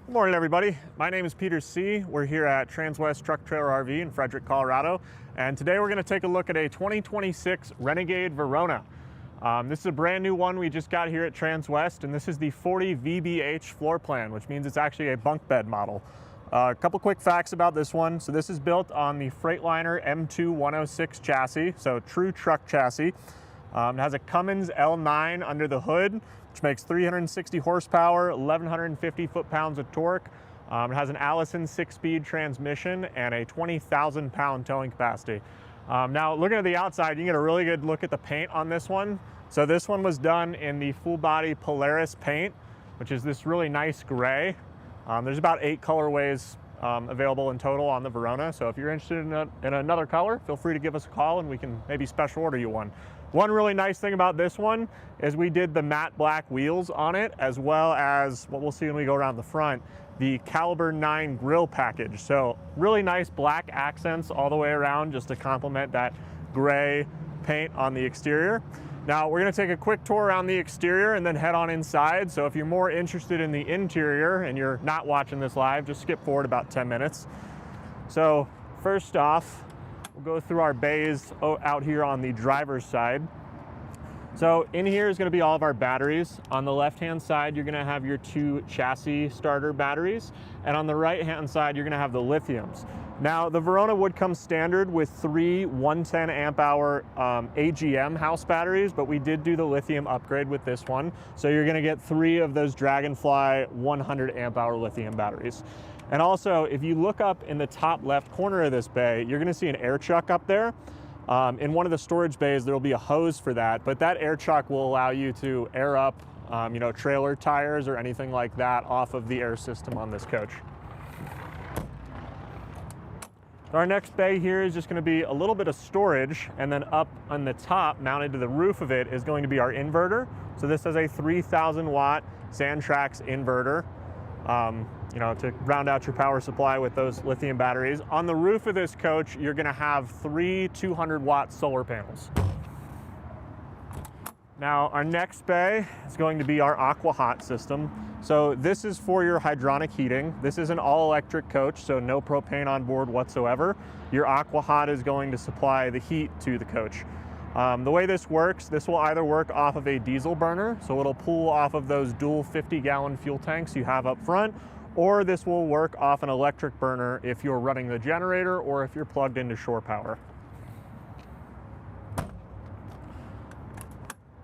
Good morning, everybody. My name is Peter C. We're here at Transwest Truck Trailer RV in Frederick, Colorado. And today we're going to take a look at a 2026 Renegade Verona. This is a brand new one we just got here at Transwest, and this is the 40VBH floor plan, which means it's actually a bunk bed model. A couple quick facts about this one. So this is built on the Freightliner M2 106 chassis, so true truck chassis. It has a Cummins L9 under the hood, which makes 360 horsepower, 1,150 foot-pounds of torque. It has an Alison 6-speed transmission and a 20,000-pound towing capacity. Now, looking at the outside, you can get a really good look at the paint on this one. So this one was done in the full-body Polaris paint, which is this really nice gray. There's about 8 colorways available in total on the Verona. So if you're interested in another color, feel free to give us a call and we can maybe special order you one. One really nice thing about this one is we did the matte black wheels on it, as well as what we'll see when we go around the front, the caliber 9 grille package. So really nice black accents all the way around just to complement that gray paint on the exterior. Now we're going to take a quick tour around the exterior and then head on inside. So if you're more interested in the interior and you're not watching this live, just skip forward about 10 minutes. So first off, we'll go through our bays out here on the driver's side. So in here is going to be all of our batteries. On the left-hand side, you're going to have your 2 chassis starter batteries. And on the right-hand side, you're going to have the lithiums. Now, the Verona would come standard with 3 110 amp hour AGM house batteries, but we did do the lithium upgrade with this one. So you're going to get 3 of those Dragonfly 100 amp hour lithium batteries. And also, if you look up in the top left corner of this bay, you're going to see an air chuck up there. In one of the storage bays, there will be a hose for that, but that air chuck will allow you to air up, trailer tires or anything like that off of the air system on this coach. So our next bay here is just going to be a little bit of storage, and then up on the top, mounted to the roof of it, is going to be our inverter. So this is a 3,000 watt Sandtrax inverter. To round out your power supply with those lithium batteries. On the roof of this coach, you're going to have 3 200-watt solar panels. Now, our next bay is going to be our Aqua Hot system. So this is for your hydronic heating. This is an all-electric coach, so no propane on board whatsoever. Your Aqua Hot is going to supply the heat to the coach. The way this works, this will either work off of a diesel burner, so it'll pull off of those dual 50-gallon fuel tanks you have up front, or this will work off an electric burner if you're running the generator or if you're plugged into shore power.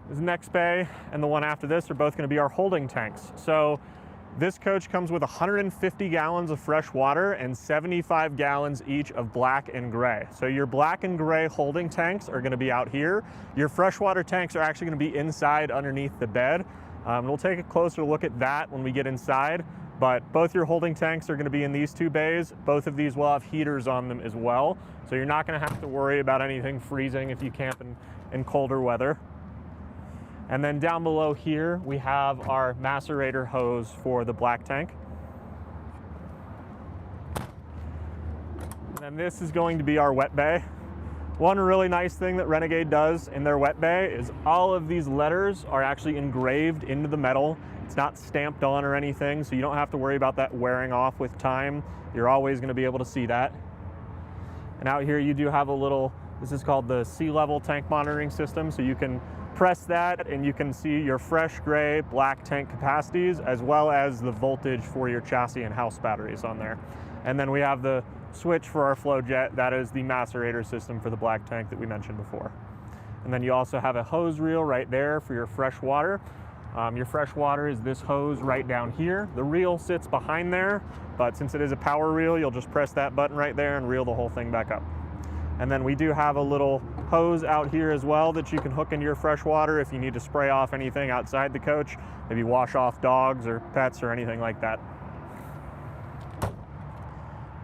This next bay and the one after this are both going to be our holding tanks. So this coach comes with 150 gallons of fresh water and 75 gallons each of black and gray. So your black and gray holding tanks are going to be out here. Your freshwater tanks are actually going to be inside underneath the bed. We'll take a closer look at that when we get inside. But both your holding tanks are going to be in these 2 bays. Both of these will have heaters on them as well. So you're not going to have to worry about anything freezing if you camp in colder weather. And then down below here, we have our macerator hose for the black tank. And then this is going to be our wet bay. One really nice thing that Renegade does in their wet bay is all of these letters are actually engraved into the metal. It's not stamped on or anything, so you don't have to worry about that wearing off with time. You're always going to be able to see that. And out here you do have a little, this is called the sea level tank monitoring system, so you can press that and you can see your fresh gray black tank capacities as well as the voltage for your chassis and house batteries on there. And then we have the switch for our flow jet. That is the macerator system for the black tank that we mentioned before. And then you also have a hose reel right there for your fresh water. Your fresh water is this hose right down here. The reel sits behind there, but since it is a power reel, you'll just press that button right there and reel the whole thing back up. And then we do have a little hose out here as well that you can hook into your fresh water if you need to spray off anything outside the coach, maybe wash off dogs or pets or anything like that.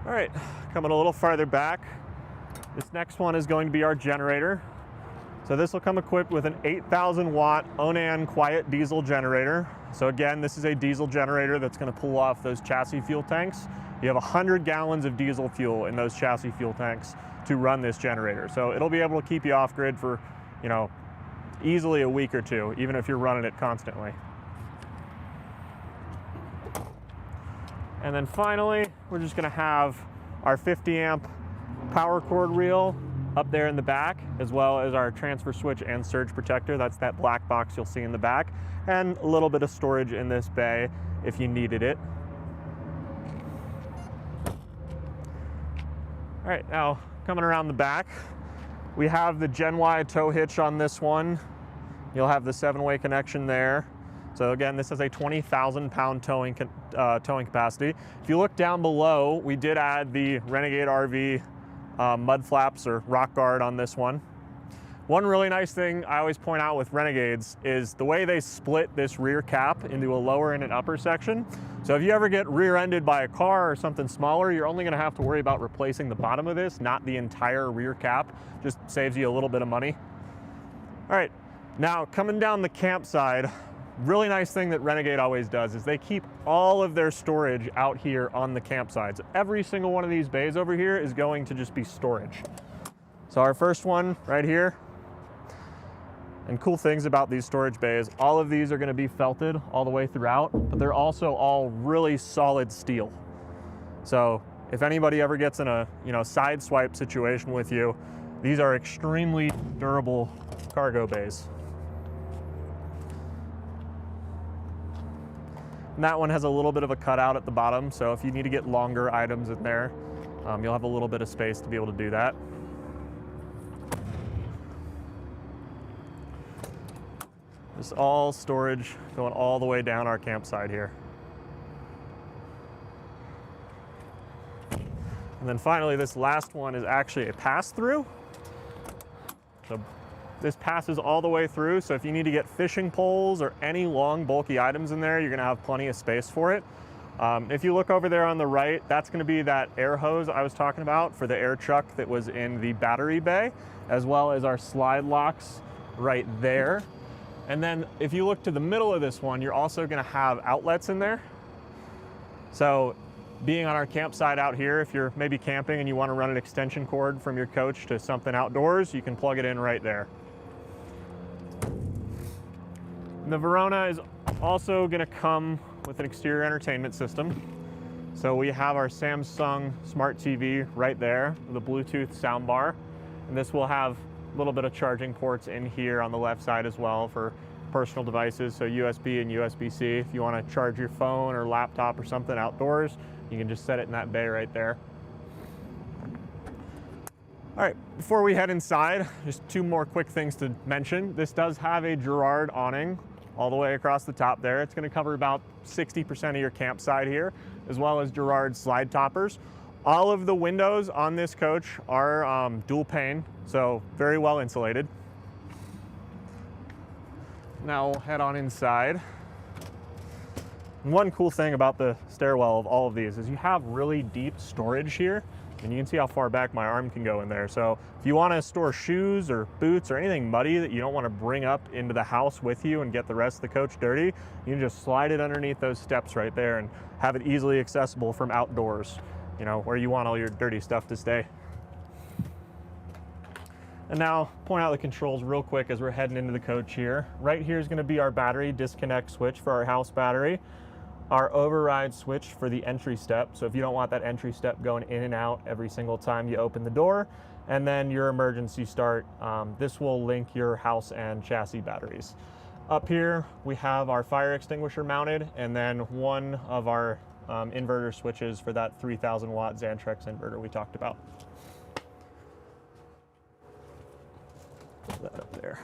All right, coming a little farther back, this next one is going to be our generator. So this will come equipped with an 8,000 watt Onan quiet diesel generator. So again, this is a diesel generator that's going to pull off those chassis fuel tanks. You have 100 gallons of diesel fuel in those chassis fuel tanks to run this generator. So it'll be able to keep you off grid for, easily a week or 2, even if you're running it constantly. And then finally, we're just gonna have our 50 amp power cord reel up there in the back, as well as our transfer switch and surge protector. That's that black box you'll see in the back, and a little bit of storage in this bay if you needed it. All right, now coming around the back, we have the Gen Y tow hitch on this one. You'll have the 7-way connection there. So again, this has a 20,000 pound towing capacity. If you look down below, we did add the Renegade RV mud flaps or rock guard on this one. One really nice thing I always point out with Renegades is the way they split this rear cap into a lower and an upper section. So if you ever get rear-ended by a car or something smaller, you're only gonna have to worry about replacing the bottom of this, not the entire rear cap. Just saves you a little bit of money. All right, now coming down the Campside, really nice thing that Renegade always does is they keep all of their storage out here on the Campside. So every single one of these bays over here is going to just be storage. So our first one right here, and cool things about these storage bays, all of these are gonna be felted all the way throughout, but they're also all really solid steel. So if anybody ever gets in a side swipe situation with you, these are extremely durable cargo bays. And that one has a little bit of a cutout at the bottom, so if you need to get longer items in there, you'll have a little bit of space to be able to do that. Just all storage going all the way down our Campside here. And then finally, this last one is actually a pass-through. So this passes all the way through, so if you need to get fishing poles or any long bulky items in there, you're gonna have plenty of space for it. If you look over there on the right, that's gonna be that air hose I was talking about for the air truck that was in the battery bay, as well as our slide locks right there. And then if you look to the middle of this one, you're also gonna have outlets in there. So being on our Campside out here, if you're maybe camping and you wanna run an extension cord from your coach to something outdoors, you can plug it in right there. The Verona is also gonna come with an exterior entertainment system. So we have our Samsung Smart TV right there with a Bluetooth soundbar. And this will have a little bit of charging ports in here on the left side as well for personal devices. So USB and USB-C. If you wanna charge your phone or laptop or something outdoors, you can just set it in that bay right there. All right, before we head inside, just two more quick things to mention. This does have a Girard awning all the way across the top there. It's gonna cover about 60% of your Campside here, as well as Girard slide toppers. All of the windows on this coach are dual pane, so very well insulated. Now we'll head on inside. One cool thing about the stairwell of all of these is you have really deep storage here, and you can see how far back my arm can go in there. So if you want to store shoes or boots or anything muddy that you don't want to bring up into the house with you and get the rest of the coach dirty, you can just slide it underneath those steps right there and have it easily accessible from outdoors, where you want all your dirty stuff to stay. And now point out the controls real quick as we're heading into the coach here. Right here is going to be our battery disconnect switch for our house battery. Our override switch for the entry step. So if you don't want that entry step going in and out every single time you open the door, and then your emergency start. This will link your house and chassis batteries. Up here, we have our fire extinguisher mounted, and then one of our inverter switches for that 3000 watt Xantrex inverter we talked about. Put that up there.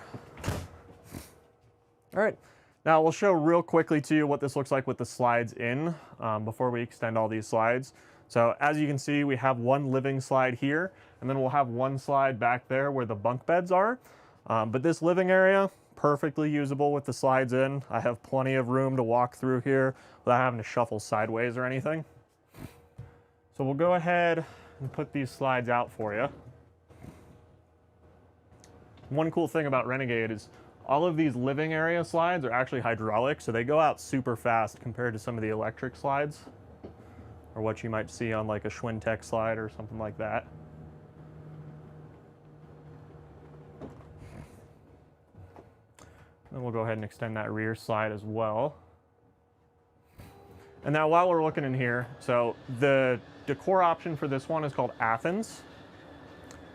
All right. Now we'll show real quickly to you what this looks like with the slides in before we extend all these slides. So as you can see, we have one living slide here, and then we'll have one slide back there where the bunk beds are. But this living area, perfectly usable with the slides in. I have plenty of room to walk through here without having to shuffle sideways or anything. So we'll go ahead and put these slides out for you. One cool thing about Renegade is all of these living area slides are actually hydraulic, so they go out super fast compared to some of the electric slides, or what you might see on like a Schwintek slide or something like that. Then we'll go ahead and extend that rear slide as well. And now while we're looking in here, so the decor option for this one is called Athens.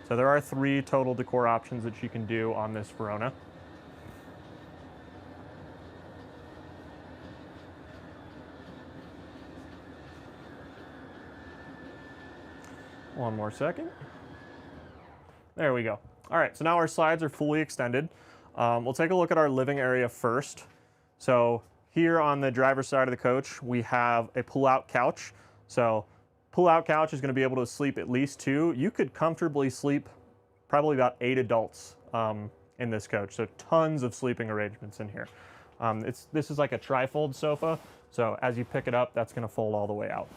So there are 3 total decor options that you can do on this Verona. One more second. There we go. All right, so now our slides are fully extended. We'll take a look at our living area first. So here on the driver's side of the coach, we have a pull-out couch. So pull-out couch is going to be able to sleep at least 2. You could comfortably sleep probably about 8 adults in this coach. So tons of sleeping arrangements in here. This is like a tri-fold sofa. So as you pick it up, that's going to fold all the way out.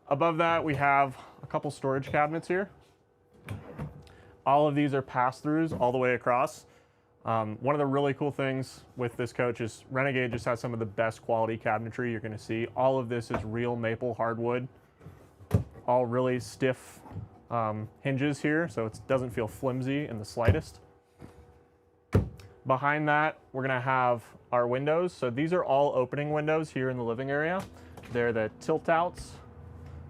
Above that, we have a couple storage cabinets here. All of these are pass-throughs all the way across. One of the really cool things with this coach is Renegade just has some of the best quality cabinetry you're going to see. All of this is real maple hardwood, all really stiff hinges here, so it doesn't feel flimsy in the slightest. Behind that, we're going to have our windows. So these are all opening windows here in the living area. They're the tilt-outs,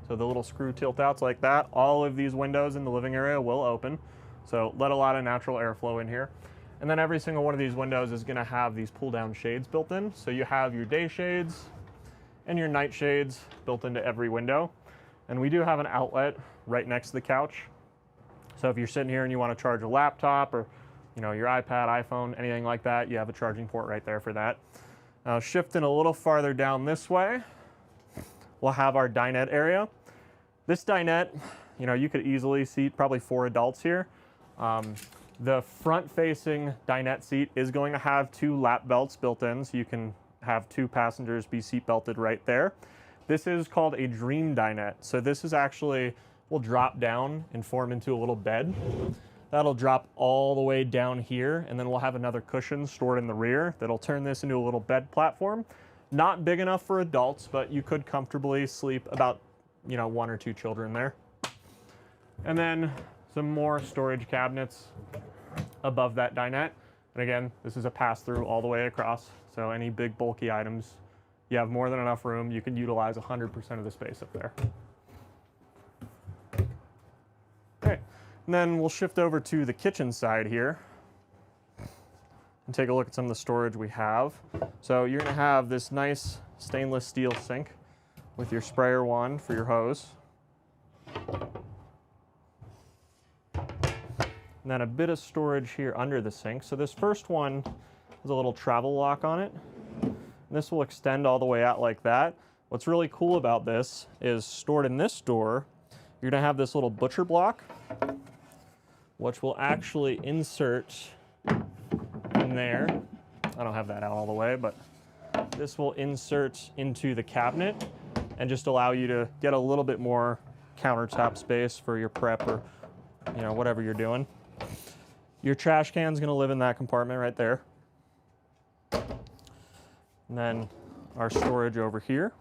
so the little screw tilt-outs like that. All of these windows in the living area will open, so let a lot of natural airflow in here. And then every single one of these windows is going to have these pull-down shades built in. So you have your day shades and your night shades built into every window. And we do have an outlet right next to the couch. So if you're sitting here and you want to charge a laptop or your iPad, iPhone, anything like that, you have a charging port right there for that. Now shifting a little farther down this way, we'll have our dinette area. This dinette, you could easily seat probably 4 adults here. The front-facing dinette seat is going to have 2 lap belts built in, so you can have 2 passengers be seat belted right there. This is called a dream dinette. So this is actually, will drop down and form into a little bed. That'll drop all the way down here, and then we'll have another cushion stored in the rear that'll turn this into a little bed platform. Not big enough for adults, but you could comfortably sleep about, 1 or 2 children there. And then some more storage cabinets above that dinette. And again, this is a pass-through all the way across. So any big bulky items, you have more than enough room. You can utilize 100% of the space up there. Okay, and then we'll shift over to the kitchen side here and take a look at some of the storage we have. So you're going to have this nice stainless steel sink with your sprayer wand for your hose. And then a bit of storage here under the sink. So this first one has a little travel lock on it. And this will extend all the way out like that. What's really cool about this is stored in this door, you're going to have this little butcher block, which will actually insert in there. I don't have that out all the way, but this will insert into the cabinet and just allow you to get a little bit more countertop space for your prep or whatever you're doing. Your trash can is going to live in that compartment right there. And then our storage over here.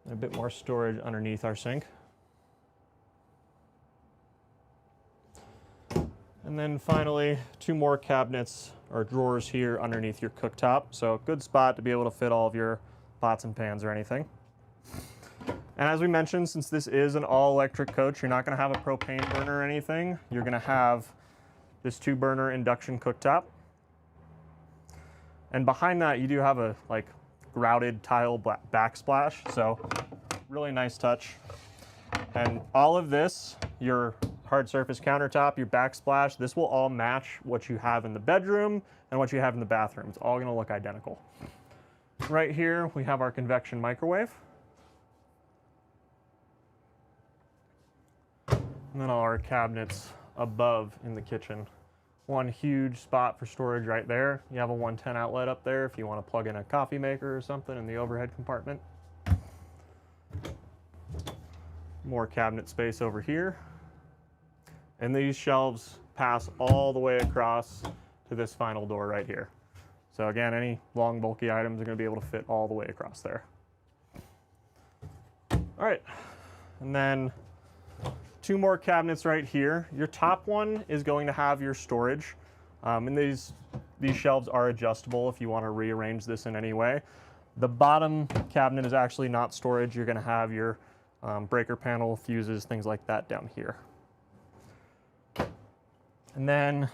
And a bit more storage underneath our sink. And then finally, 2 more cabinets or drawers here underneath your cooktop. So good spot to be able to fit all of your pots and pans or anything. And as we mentioned, since this is an all-electric coach, you're not going to have a propane burner or anything. You're going to have this 2-burner induction cooktop. And behind that, you do have a grouted tile backsplash, so really nice touch. And all of this, your hard surface countertop, your backsplash, this will all match what you have in the bedroom and what you have in the bathroom. It's all going to look identical. Right here, we have our convection microwave. And then all our cabinets above in the kitchen. One huge spot for storage right there. You have a 110 outlet up there if you want to plug in a coffee maker or something in the overhead compartment. More cabinet space over here. And these shelves pass all the way across to this final door right here. So again, any long bulky items are going to be able to fit all the way across there. All right, and then 2 more cabinets right here. Your top one is going to have your storage. And these shelves are adjustable if you want to rearrange this in any way. The bottom cabinet is actually not storage. You're going to have your breaker panel, fuses, things like that down here. And then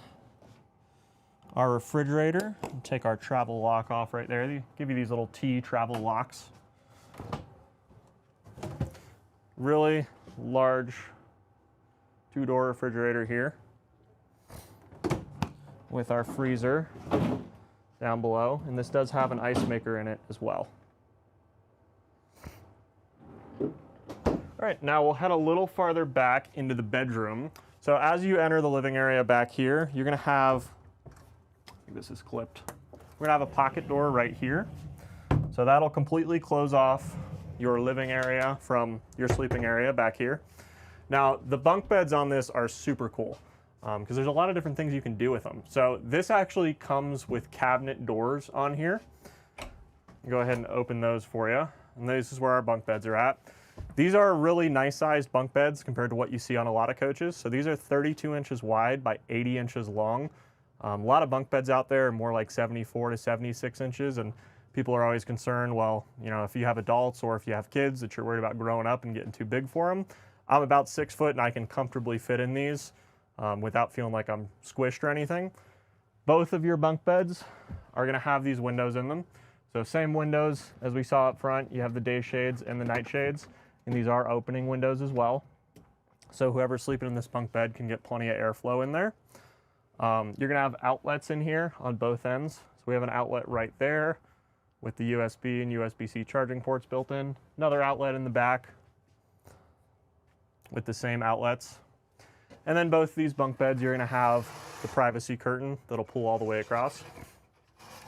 our refrigerator, we'll take our travel lock off right there. They give you these little T travel locks. Really large 2-door refrigerator here with our freezer down below, and this does have an ice maker in it as well. All right, now we'll head a little farther back into the bedroom. So as you enter the living area back here, you're gonna have, I think this is clipped, we're gonna have a pocket door right here. So that'll completely close off your living area from your sleeping area back here. Now, the bunk beds on this are super cool because there's a lot of different things you can do with them. So this actually comes with cabinet doors on here. Go ahead and open those for you. And this is where our bunk beds are at. These are really nice sized bunk beds compared to what you see on a lot of coaches. So these are 32 inches wide by 80 inches long. A lot of bunk beds out there are more like 74 to 76 inches, and people are always concerned, well, you know, if you have adults or if you have kids that you're worried about growing up and getting too big for them. I'm about 6 foot and I can comfortably fit in these without feeling like I'm squished or anything. Both of your bunk beds are gonna have these windows in them. So same windows as we saw up front, you have the day shades and the night shades, and these are opening windows as well. So whoever's sleeping in this bunk bed can get plenty of airflow in there. You're gonna have outlets in here on both ends. So we have an outlet right there with the USB and USB-C charging ports built in. Another outlet in the back with the same outlets. And then both these bunk beds, you're gonna have the privacy curtain that'll pull all the way across.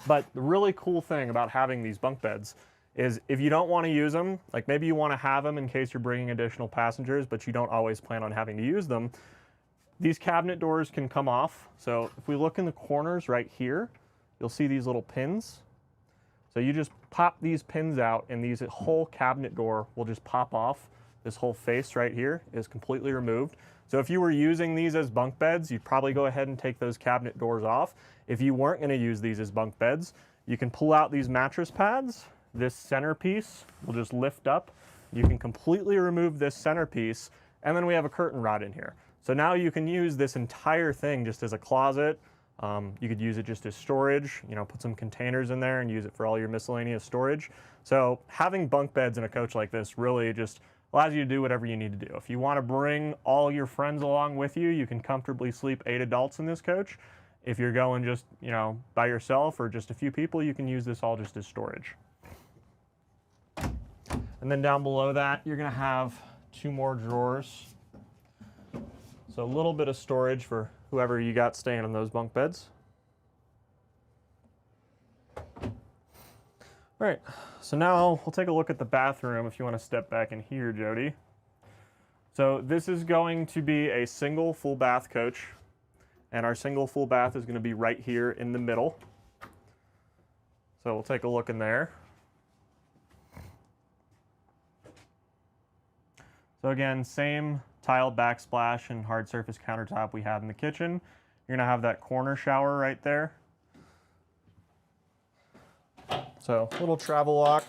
But the really cool thing about having these bunk beds is if you don't wanna use them, like maybe you wanna have them in case you're bringing additional passengers, but you don't always plan on having to use them, these cabinet doors can come off. So if we look in the corners right here, you'll see these little pins. So you just pop these pins out and these whole cabinet door will just pop off. This whole face right here is completely removed. So if you were using these as bunk beds, you'd probably go ahead and take those cabinet doors off. If you weren't gonna use these as bunk beds, you can pull out these mattress pads. This centerpiece will just lift up. You can completely remove this centerpiece, and then we have a curtain rod in here. So now you can use this entire thing just as a closet. You could use it just as storage, you know, put some containers in there and use it for all your miscellaneous storage. So having bunk beds in a coach like this really just allows you to do whatever you need to do. If you want to bring all your friends along with you, you can comfortably sleep 8 adults in this coach. If you're going just, you know, by yourself or just a few people, you can use this all just as storage. And then down below that, you're going to have 2 more drawers. So a little bit of storage for whoever you got staying in those bunk beds. All right, so now we'll take a look at the bathroom if you want to step back in here, Jody. So this is going to be a single full bath coach, and our single full bath is going to be right here in the middle. So we'll take a look in there. So again, same tile backsplash and hard surface countertop we had in the kitchen. You're gonna have that corner shower right there. So little travel lock.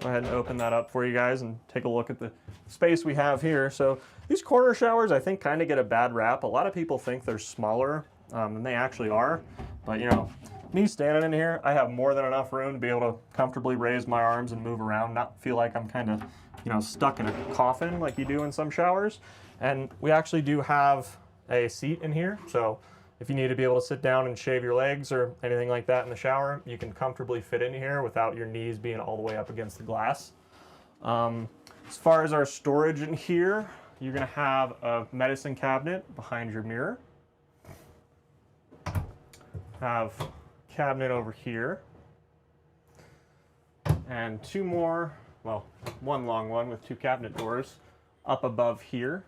Go ahead and open that up for you guys and take a look at the space we have here. So these corner showers, I think, kind of get a bad rap. A lot of people think they're smaller than they actually are. But you know, me standing in here, I have more than enough room to be able to comfortably raise my arms and move around, not feel like I'm kind of, you know, stuck in a coffin like you do in some showers. And we actually do have a seat in here. So if you need to be able to sit down and shave your legs or anything like that in the shower, you can comfortably fit in here without your knees being all the way up against the glass. As far as our storage in here, you're gonna have a medicine cabinet behind your mirror. Have cabinet over here. And 2 more, well, 1 long one with 2 cabinet doors up above here.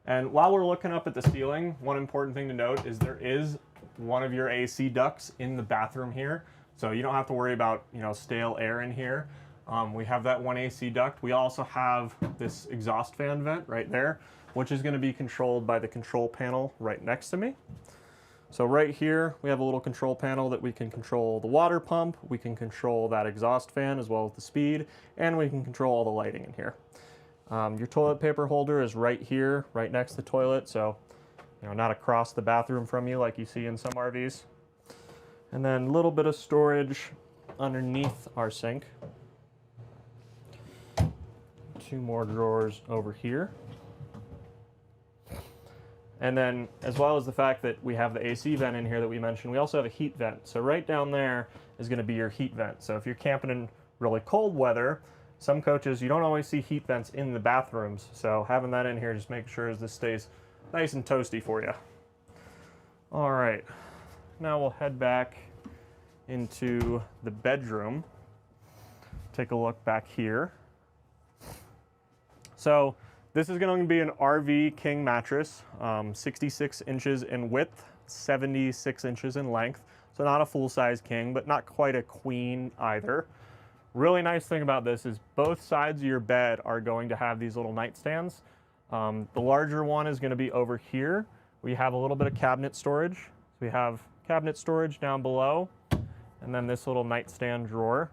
And while we're looking up at the ceiling, one important thing to note is there is one of your AC ducts in the bathroom here. So you don't have to worry about, you know, stale air in here. We have that one AC duct. We also have this exhaust fan vent right there, which is going to be controlled by the control panel right next to me. So right here, we have a little control panel that we can control the water pump, we can control that exhaust fan as well as the speed, and we can control all the lighting in here. Your toilet paper holder is right here, right next to the toilet, so not across the bathroom from you like you see in some RVs. And then a little bit of storage underneath our sink. 2 more drawers over here. And then, as well as the fact that we have the AC vent in here that we mentioned, we also have a heat vent. So right down there is going to be your heat vent. So if you're camping in really cold weather, some coaches, you don't always see heat vents in the bathrooms. So having that in here just makes sure this stays nice and toasty for you. All right, now we'll head back into the bedroom. Take a look back here. So this is going to be an RV king mattress, 66 inches in width, 76 inches in length. So not a full-size king, but not quite a queen either. Really nice thing about this is both sides of your bed are going to have these little nightstands. The larger one is going to be over here. We have a little bit of cabinet storage. So we have cabinet storage down below, and then this little nightstand drawer.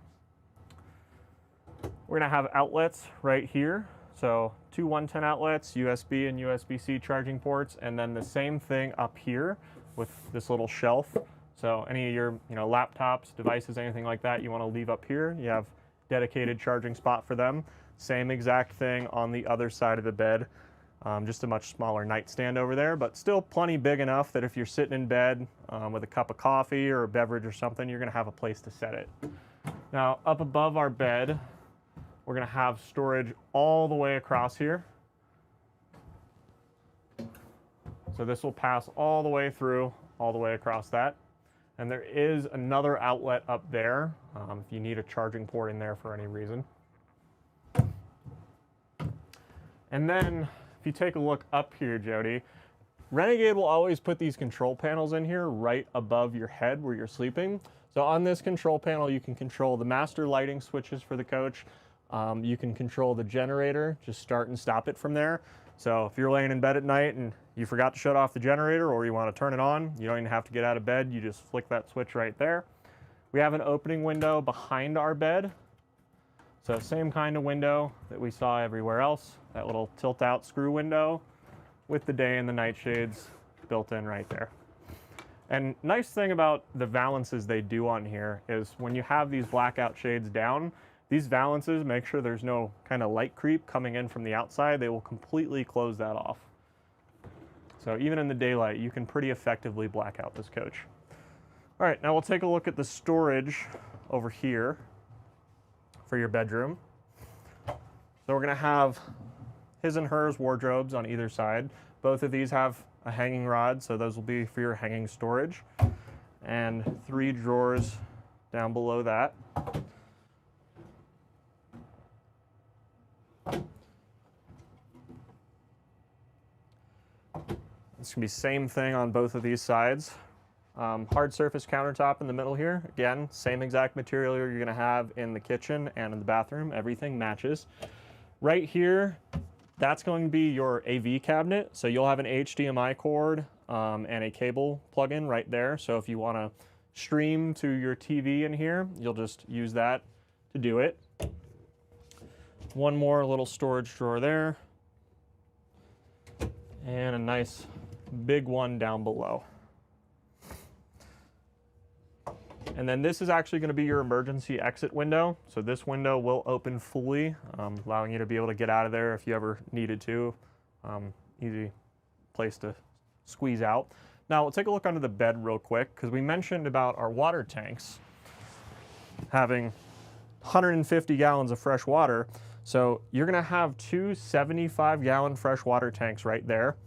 We're going to have outlets right here. So 2 110 outlets, USB and USB-C charging ports, and then the same thing up here with this little shelf. So any of your laptops, devices, anything like that you want to leave up here, you have dedicated charging spot for them. Same exact thing on the other side of the bed, just a much smaller nightstand over there, but still plenty big enough that if you're sitting in bed with a cup of coffee or a beverage or something, you're going to have a place to set it. Now up above our bed, we're going to have storage all the way across here. So this will pass all the way through, all the way across that. And there is another outlet up there if you need a charging port in there for any reason. And then if you take a look up here, Jody, Renegade will always put these control panels in here right above your head where you're sleeping. So on this control panel, you can control the master lighting switches for the coach. You can control the generator, just start and stop it from there. So if you're laying in bed at night and you forgot to shut off the generator or you want to turn it on, you don't even have to get out of bed, you just flick that switch right there. We have an opening window behind our bed. So same kind of window that we saw everywhere else, that little tilt out screw window with the day and the night shades built in right there. And nice thing about the valances they do on here is when you have these blackout shades down, these valances make sure there's no kind of light creep coming in from the outside. They will completely close that off. So even in the daylight, you can pretty effectively black out this coach. All right, now we'll take a look at the storage over here for your bedroom. So we're going to have his and hers wardrobes on either side. Both of these have a hanging rod, so those will be for your hanging storage. And 3 drawers down below that. It's going to be same thing on both of these sides. Hard surface countertop in the middle here. Again, same exact material you're going to have in the kitchen and in the bathroom. Everything matches. Right here, that's going to be your AV cabinet. So you'll have an HDMI cord and a cable plug-in right there. So if you want to stream to your TV in here, you'll just use that to do it. One more little storage drawer there. And a nice big one down below. And then this is actually going to be your emergency exit window. So this window will open fully, allowing you to be able to get out of there if you ever needed to. Easy place to squeeze out. Now we'll take a look under the bed real quick because we mentioned about our water tanks having 150 gallons of fresh water. So you're going to have 2 75-gallon freshwater tanks right there.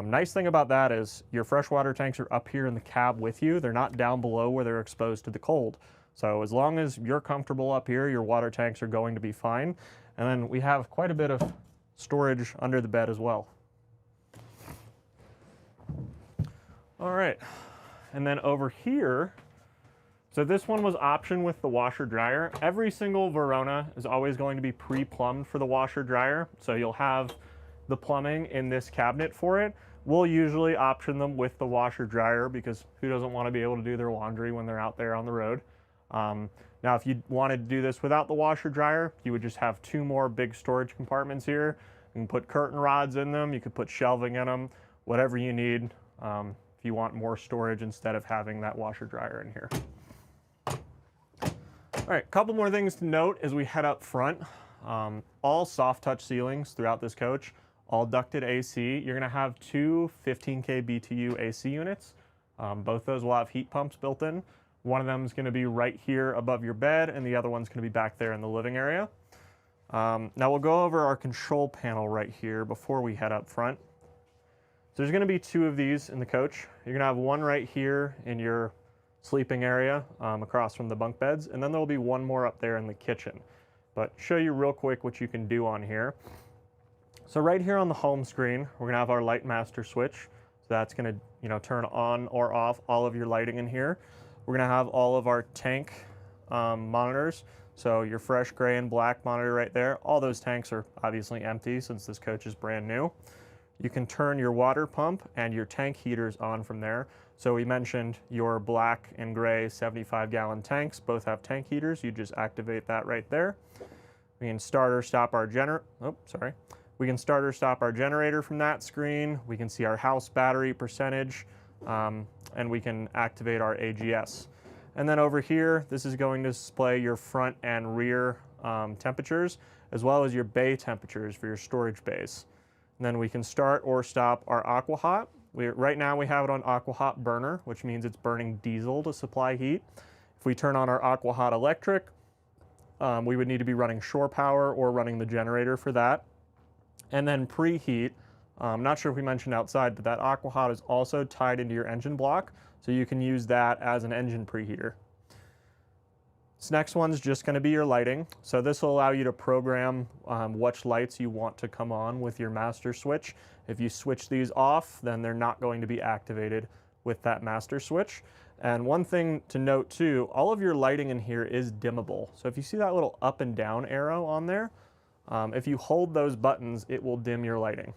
Nice thing about that is your freshwater tanks are up here in the cab with you. They're not down below where they're exposed to the cold. So as long as you're comfortable up here, your water tanks are going to be fine. And then we have quite a bit of storage under the bed as well. All right, and then over here, so this one was option with the washer dryer. Every single Verona is always going to be pre-plumbed for the washer dryer. So you'll have the plumbing in this cabinet for it. We'll usually option them with the washer dryer because who doesn't want to be able to do their laundry when they're out there on the road? Now, if you wanted to do this without the washer dryer, you would just have 2 more big storage compartments here. You can put curtain rods in them, you could put shelving in them, whatever you need if you want more storage instead of having that washer dryer in here. All right, a couple more things to note as we head up front. All soft touch ceilings throughout this coach, all ducted AC. You're gonna have 2 15K BTU AC units. Both those will have heat pumps built in. One of them is gonna be right here above your bed, and the other one's gonna be back there in the living area. Now we'll go over our control panel right here before we head up front. So there's gonna be 2 of these in the coach. You're gonna have one right here in your sleeping area across from the bunk beds, and then there'll be one more up there in the kitchen. But show you real quick what you can do on here. So right here on the home screen, we're gonna have our light master switch. So that's gonna, turn on or off all of your lighting in here. We're gonna have all of our tank monitors. So your fresh gray and black monitor right there. All those tanks are obviously empty since this coach is brand new. You can turn your water pump and your tank heaters on from there. So we mentioned your black and gray 75-gallon tanks both have tank heaters. You just activate that right there. We can start or stop our We can start or stop our generator from that screen. We can see our house battery percentage, and we can activate our AGS. And then over here, this is going to display your front and rear temperatures, as well as your bay temperatures for your storage bays. And then we can start or stop our aqua hot. Right now we have it on aqua hot burner, which means it's burning diesel to supply heat. If we turn on our aqua hot electric, we would need to be running shore power or running the generator for that. And then preheat, I'm not sure if we mentioned outside, but that aqua hot is also tied into your engine block, so you can use that as an engine preheater. This next one's just going to be your lighting. So this will allow you to program which lights you want to come on with your master switch. If you switch these off, then they're not going to be activated with that master switch. And one thing to note too, all of your lighting in here is dimmable. So if you see that little up and down arrow on there, if you hold those buttons, it will dim your lighting.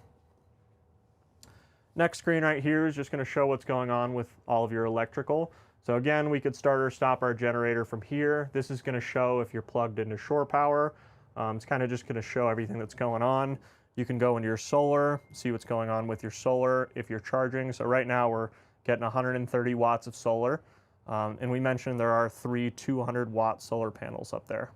Next screen right here is just going to show what's going on with all of your electrical. So again, we could start or stop our generator from here. This is going to show if you're plugged into shore power. It's kind of just going to show everything that's going on. You can go into your solar, see what's going on with your solar if you're charging. So right now we're getting 130 watts of solar. And we mentioned there are 3 200-watt solar panels up there.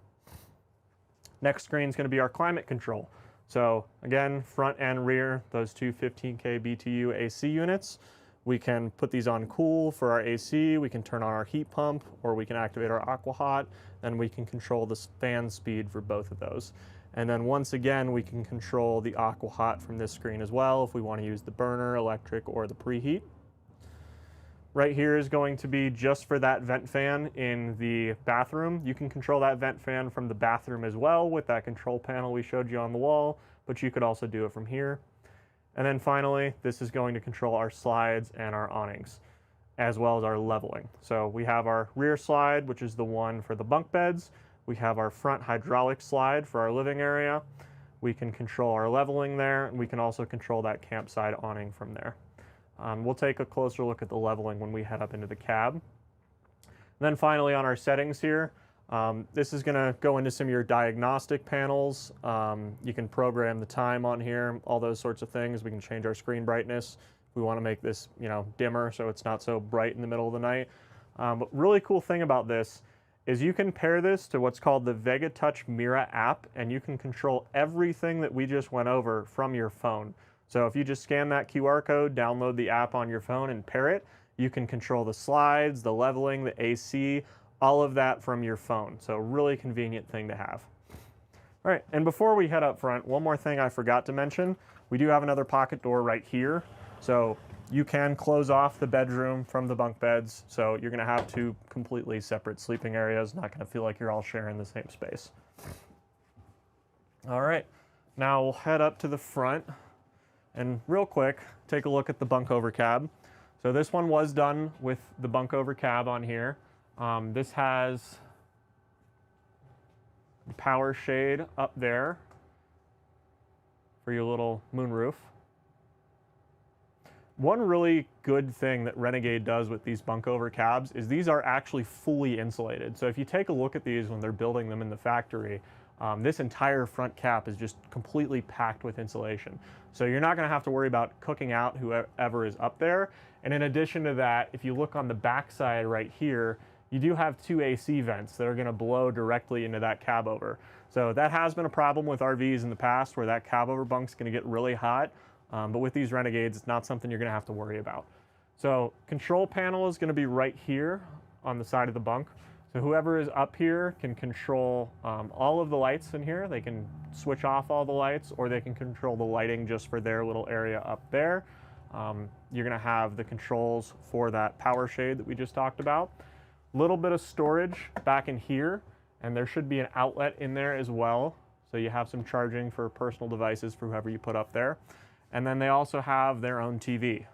Next screen is going to be our climate control. So again, front and rear, those 2 15K BTU AC units. We can put these on cool for our AC, we can turn on our heat pump, or we can activate our aqua hot, and we can control the fan speed for both of those. And then once again, we can control the aqua hot from this screen as well if we want to use the burner, electric, or the preheat. Right here is going to be just for that vent fan in the bathroom. You can control that vent fan from the bathroom as well with that control panel we showed you on the wall, but you could also do it from here. And then finally, this is going to control our slides and our awnings, as well as our leveling. So we have our rear slide, which is the one for the bunk beds. We have our front hydraulic slide for our living area. We can control our leveling there, and we can also control that campside awning from there. We'll take a closer look at the leveling when we head up into the cab. And then finally on our settings here, this is going to go into some of your diagnostic panels. You can program the time on here, all those sorts of things. We can change our screen brightness. We want to make this, dimmer so it's not so bright in the middle of the night. But really cool thing about this is you can pair this to what's called the Vega Touch Mira app, and you can control everything that we just went over from your phone. So if you just scan that QR code, download the app on your phone and pair it, you can control the slides, the leveling, the AC, all of that from your phone. So really convenient thing to have. All right, and before we head up front, one more thing I forgot to mention. We do have another pocket door right here. So you can close off the bedroom from the bunk beds. So you're gonna have 2 completely separate sleeping areas. Not gonna feel like you're all sharing the same space. All right, now we'll head up to the front and real quick, take a look at the bunk over cab. So this one was done with the bunk over cab on here. This has the power shade up there for your little moonroof. One really good thing that Renegade does with these bunk over cabs is these are actually fully insulated. So if you take a look at these when they're building them in the factory, this entire front cap is just completely packed with insulation. So you're not gonna have to worry about cooking out whoever is up there. And in addition to that, if you look on the back side right here, you do have 2 AC vents that are gonna blow directly into that cabover. So that has been a problem with RVs in the past where that cabover bunk's gonna get really hot. But with these Renegades, it's not something you're gonna have to worry about. So control panel is gonna be right here on the side of the bunk. So whoever is up here can control all of the lights in here. They can switch off all the lights, or they can control the lighting just for their little area up there. You're gonna have the controls for that power shade that we just talked about. Little bit of storage back in here, and there should be an outlet in there as well. So you have some charging for personal devices for whoever you put up there. And then they also have their own TV.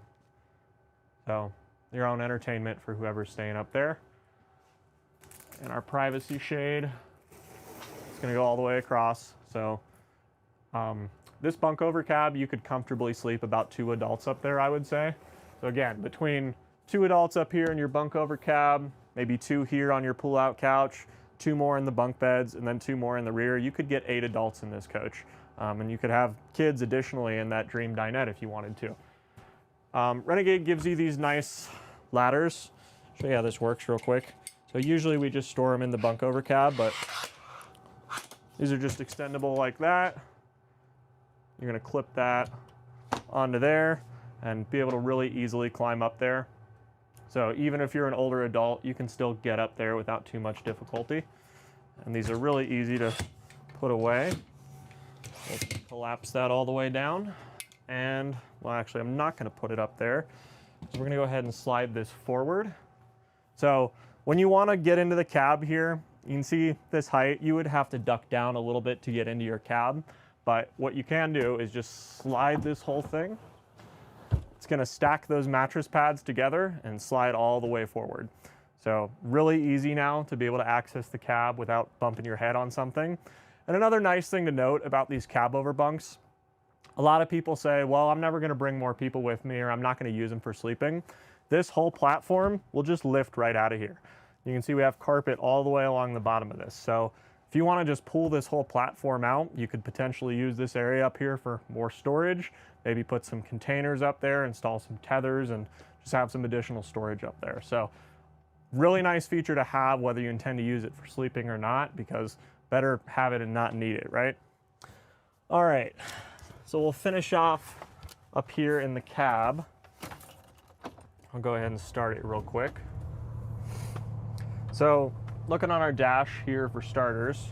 So your own entertainment for whoever's staying up there. And our privacy shade, it's gonna go all the way across. So this bunk over cab, you could comfortably sleep about 2 adults up there, I would say. So again, between 2 adults up here in your bunk over cab, maybe 2 here on your pull out couch, 2 more in the bunk beds, and then 2 more in the rear, you could get 8 adults in this coach. And you could have kids additionally in that dream dinette if you wanted to. Renegade gives you these nice ladders. Show you how this works real quick. So usually we just store them in the bunk over cab, but these are just extendable like that. You're gonna clip that onto there and be able to really easily climb up there. So even if you're an older adult, you can still get up there without too much difficulty. And these are really easy to put away. We'll collapse that all the way down. And, well, actually, I'm not gonna put it up there. So we're gonna go ahead and slide this forward. So when you wanna get into the cab here, you can see this height, you would have to duck down a little bit to get into your cab. But what you can do is just slide this whole thing. It's gonna stack those mattress pads together and slide all the way forward. So really easy now to be able to access the cab without bumping your head on something. And another nice thing to note about these cabover bunks, a lot of people say, well, I'm never gonna bring more people with me, or I'm not gonna use them for sleeping. This whole platform will just lift right out of here. You can see we have carpet all the way along the bottom of this. So if you wanna just pull this whole platform out, you could potentially use this area up here for more storage, maybe put some containers up there, install some tethers, and just have some additional storage up there. So really nice feature to have, whether you intend to use it for sleeping or not, because better have it and not need it, right? All right, so we'll finish off up here in the cab. I'll go ahead and start it real quick. So looking on our dash here for starters,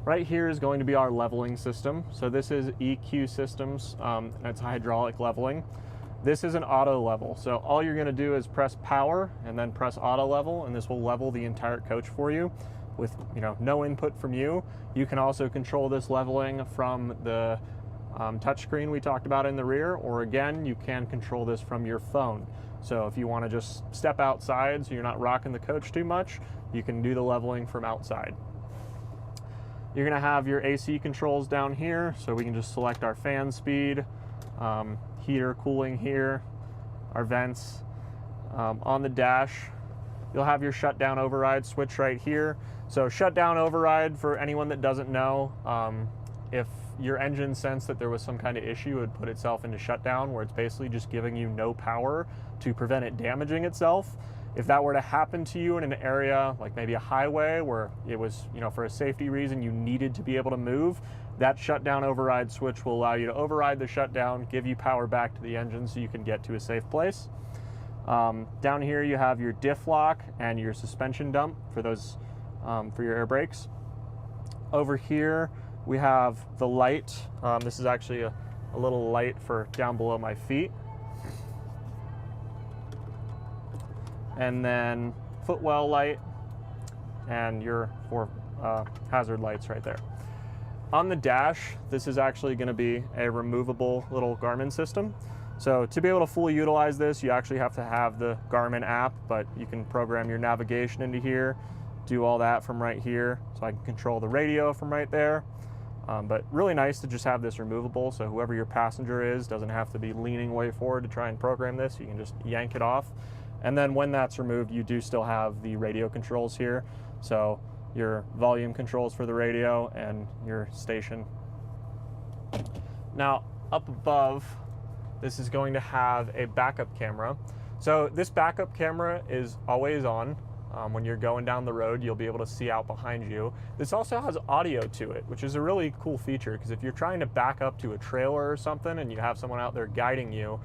right here is going to be our leveling system. So this is EQ Systems, and it's hydraulic leveling. This is an auto level. So all you're gonna do is press power and then press auto level, and this will level the entire coach for you with no input from you. You can also control this leveling from the touchscreen we talked about in the rear, or again, you can control this from your phone. So if you wanna just step outside so you're not rocking the coach too much, you can do the leveling from outside. You're gonna have your AC controls down here, so we can just select our fan speed, heater, cooling here, our vents. On the dash, you'll have your shutdown override switch right here. So shutdown override, for anyone that doesn't know, if your engine sensed that there was some kind of issue, it would put itself into shutdown, where it's basically just giving you no power to prevent it damaging itself. If that were to happen to you in an area like maybe a highway where it was, for a safety reason, you needed to be able to move, that shutdown override switch will allow you to override the shutdown, give you power back to the engine so you can get to a safe place. Down here you have your diff lock and your suspension dump for those, for your air brakes. Over here we have the light. This is actually a little light for down below my feet. And then footwell light and your 4 hazard lights right there. On the dash, this is actually going to be a removable little Garmin system. So to be able to fully utilize this, you actually have to have the Garmin app, but you can program your navigation into here, do all that from right here. So I can control the radio from right there. But really nice to just have this removable, so whoever your passenger is doesn't have to be leaning way forward to try and program this. You can just yank it off. And then when that's removed, you do still have the radio controls here. So your volume controls for the radio and your station. Now up above, this is going to have a backup camera. So this backup camera is always on. When you're going down the road, you'll be able to see out behind you. This also has audio to it, which is a really cool feature, because if you're trying to back up to a trailer or something and you have someone out there guiding you,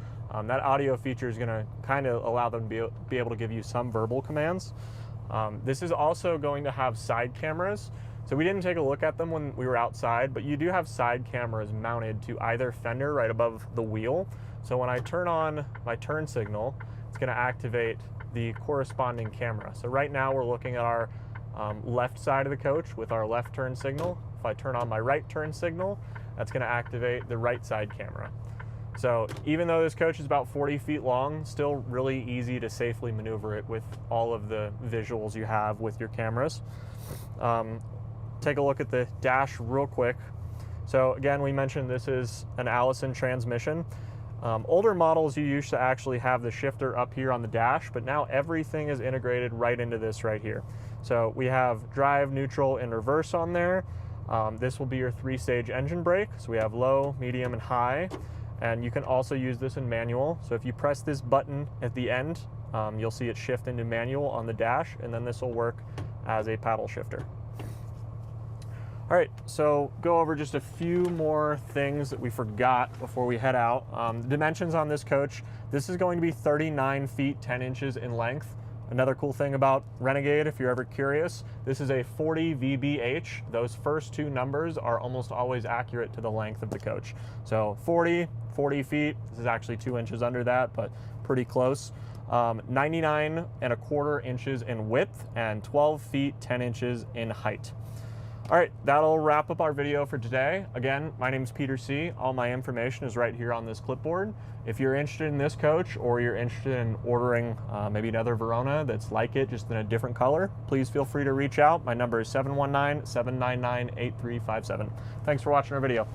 that audio feature is going to kind of allow them to be able to give you some verbal commands. This is also going to have side cameras. So we didn't take a look at them when we were outside, but you do have side cameras mounted to either fender right above the wheel. So when I turn on my turn signal, it's going to activate the corresponding camera. So right now we're looking at our left side of the coach with our left turn signal. If I turn on my right turn signal, that's going to activate the right side camera. So even though this coach is about 40 feet long, still really easy to safely maneuver it with all of the visuals you have with your cameras. Take a look at the dash real quick. So again, we mentioned this is an Alison transmission. Older models, you used to actually have the shifter up here on the dash, but now everything is integrated right into this right here. So we have drive, neutral, and reverse on there. This will be your 3-stage engine brake. So we have low, medium, and high. And you can also use this in manual. So if you press this button at the end, you'll see it shift into manual on the dash, and then this will work as a paddle shifter. All right, so go over just a few more things that we forgot before we head out. The dimensions on this coach, this is going to be 39 feet, 10 inches in length. Another cool thing about Renegade, if you're ever curious, this is a 40VBH. Those first two numbers are almost always accurate to the length of the coach. So 40 feet, this is actually 2 inches under that, but pretty close. 99¼ inches in width and 12 feet, 10 inches in height. All right, that'll wrap up our video for today. Again, my name is Peter C. All my information is right here on this clipboard. If you're interested in this coach, or you're interested in ordering maybe another Verona that's like it, just in a different color, please feel free to reach out. My number is 719-799-8357. Thanks for watching our video.